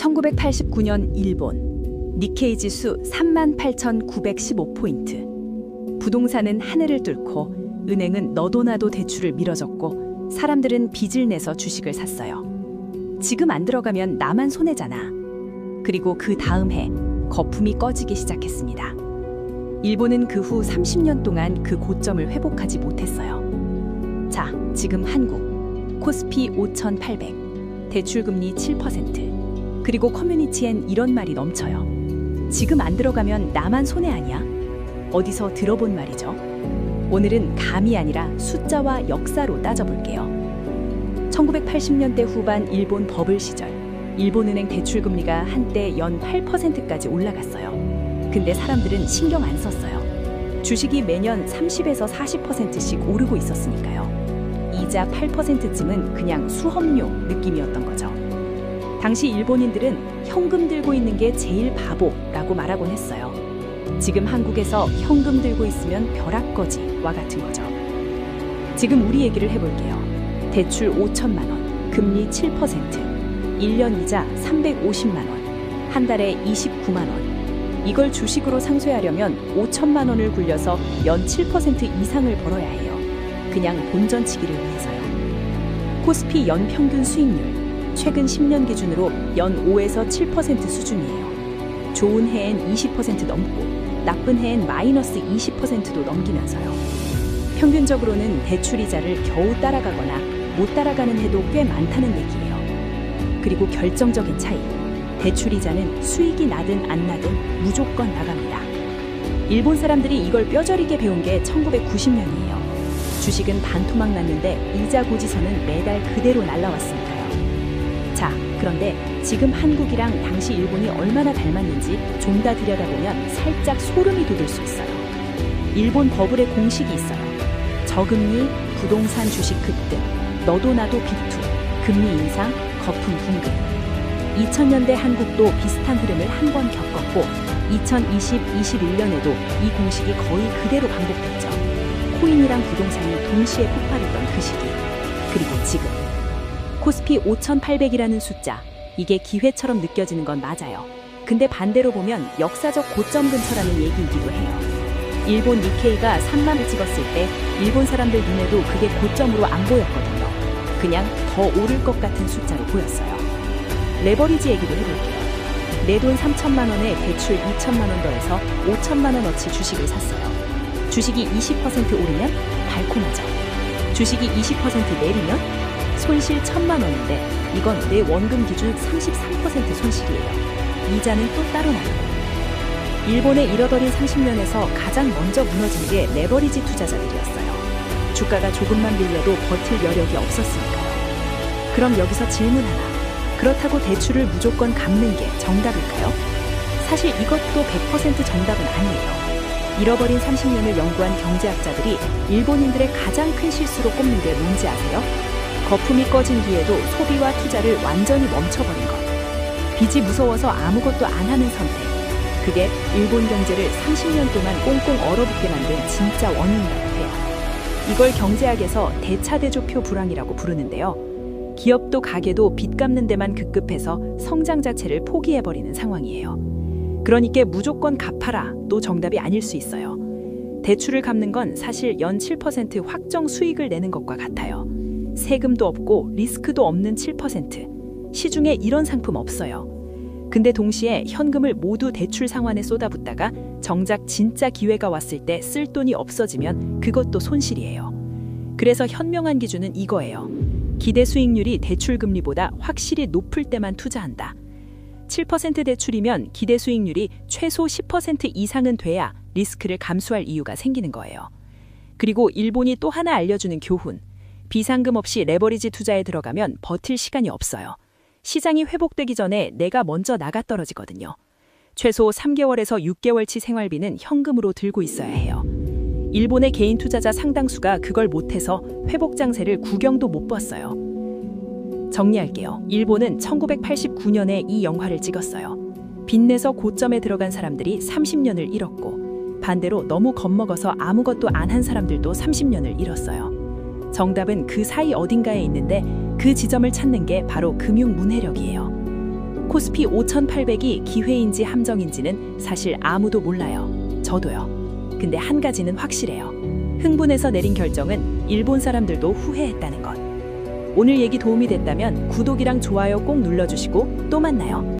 1989년 일본 니케이 지수 38,915포인트. 부동산은 하늘을 뚫고 은행은 너도나도 대출을 밀어줬고 사람들은 빚을 내서 주식을 샀어요. 지금 안 들어가면 나만 손해잖아. 그리고 그 다음 해 거품이 꺼지기 시작했습니다. 일본은 그 후 30년 동안 그 고점을 회복하지 못했어요. 자, 지금 한국 코스피 5,800, 대출금리 7%. 그리고 커뮤니티엔 이런 말이 넘쳐요. 지금 안 들어가면 나만 손해 아니야? 어디서 들어본 말이죠? 오늘은 감이 아니라 숫자와 역사로 따져볼게요. 1980년대 후반 일본 버블 시절, 일본은행 대출금리가 한때 연 8%까지 올라갔어요. 근데 사람들은 신경 안 썼어요. 주식이 매년 30에서 40%씩 오르고 있었으니까요. 이자 8%쯤은 그냥 수험료 느낌이었던 거죠. 당시 일본인들은 현금 들고 있는 게 제일 바보라고 말하곤 했어요. 지금 한국에서 현금 들고 있으면 벼락거지와 같은 거죠. 지금 우리 얘기를 해볼게요. 대출 5천만 원, 금리 7%, 1년 이자 350만 원, 한 달에 29만 원. 이걸 주식으로 상쇄하려면 5천만 원을 굴려서 연 7% 이상을 벌어야 해요. 그냥 본전치기를 위해서요. 코스피 연평균 수익률 최근 10년 기준으로 연 5에서 7% 수준이에요. 좋은 해엔 20% 넘고 나쁜 해엔 마이너스 20%도 넘기면서요. 평균적으로는 대출이자를 겨우 따라가거나 못 따라가는 해도 꽤 많다는 얘기예요. 그리고 결정적인 차이, 대출이자는 수익이 나든 안 나든 무조건 나갑니다. 일본 사람들이 이걸 뼈저리게 배운 게 1990년이에요. 주식은 반토막 났는데 이자 고지서는 매달 그대로 날라왔으니까요. 자, 그런데 지금 한국이랑 당시 일본이 얼마나 닮았는지 좀 더 들여다보면 살짝 소름이 돋을 수 있어요. 일본 버블의 공식이 있어요. 저금리, 부동산 주식 급등, 너도 나도 비투, 금리 인상, 거품 붕괴. 2000년대 한국도 비슷한 흐름을 한 번 겪었고 2020-21년에도 이 공식이 거의 그대로 반복됐죠. 코인이랑 부동산이 동시에 폭발했던 그 시기. 그리고 지금 코스피 5,800이라는 숫자, 이게 기회처럼 느껴지는 건 맞아요. 근데 반대로 보면 역사적 고점 근처라는 얘기이기도 해요. 일본 니케이가 3만을 찍었을 때 일본 사람들 눈에도 그게 고점으로 안 보였거든요. 그냥 더 오를 것 같은 숫자로 보였어요. 레버리지 얘기도 해볼게요. 내 돈 3천만 원에 대출 2천만 원 더해서 5천만 원어치 주식을 샀어요. 주식이 20% 오르면 달콤하죠. 주식이 20% 내리면 손실 1,000만 원인데 이건 내 원금 기준 33% 손실이에요. 이자는 또 따로 나요. 일본의 잃어버린 30년에서 가장 먼저 무너진 게 레버리지 투자자들이었어요. 주가가 조금만 밀려도 버틸 여력이 없었으니까요. 그럼 여기서 질문 하나. 그렇다고 대출을 무조건 갚는 게 정답일까요? 사실 이것도 100% 정답은 아니에요. 잃어버린 30년을 연구한 경제학자들이 일본인들의 가장 큰 실수로 꼽는 게 뭔지 아세요? 거품이 꺼진 뒤에도 소비와 투자를 완전히 멈춰버린 것. 빚이 무서워서 아무것도 안 하는 선택. 그게 일본 경제를 30년 동안 꽁꽁 얼어붙게 만든 진짜 원인이라고 해요. 이걸 경제학에서 대차대조표 불황이라고 부르는데요. 기업도 가게도 빚 갚는 데만 급급해서 성장 자체를 포기해버리는 상황이에요. 그러니까 무조건 갚아라 또 정답이 아닐 수 있어요. 대출을 갚는 건 사실 연 7% 확정 수익을 내는 것과 같아요. 세금도 없고 리스크도 없는 7%. 시중에 이런 상품 없어요. 근데 동시에 현금을 모두 대출 상환에 쏟아붓다가 정작 진짜 기회가 왔을 때 쓸 돈이 없어지면 그것도 손실이에요. 그래서 현명한 기준은 이거예요. 기대 수익률이 대출 금리보다 확실히 높을 때만 투자한다. 7% 대출이면 기대 수익률이 최소 10% 이상은 돼야 리스크를 감수할 이유가 생기는 거예요. 그리고 일본이 또 하나 알려주는 교훈. 비상금 없이 레버리지 투자에 들어가면 버틸 시간이 없어요. 시장이 회복되기 전에 내가 먼저 나가 떨어지거든요. 최소 3개월에서 6개월치 생활비는 현금으로 들고 있어야 해요. 일본의 개인 투자자 상당수가 그걸 못해서 회복 장세를 구경도 못 봤어요. 정리할게요. 일본은 1989년에 이 영화를 찍었어요. 빚내서 고점에 들어간 사람들이 30년을 잃었고 반대로 너무 겁먹어서 아무것도 안 한 사람들도 30년을 잃었어요. 정답은 그 사이 어딘가에 있는데 그 지점을 찾는 게 바로 금융 문해력이에요. 코스피 5,800이 기회인지 함정인지는 사실 아무도 몰라요. 저도요. 근데 한 가지는 확실해요. 흥분해서 내린 결정은 일본 사람들도 후회했다는 것. 오늘 얘기 도움이 됐다면 구독이랑 좋아요 꼭 눌러주시고 또 만나요.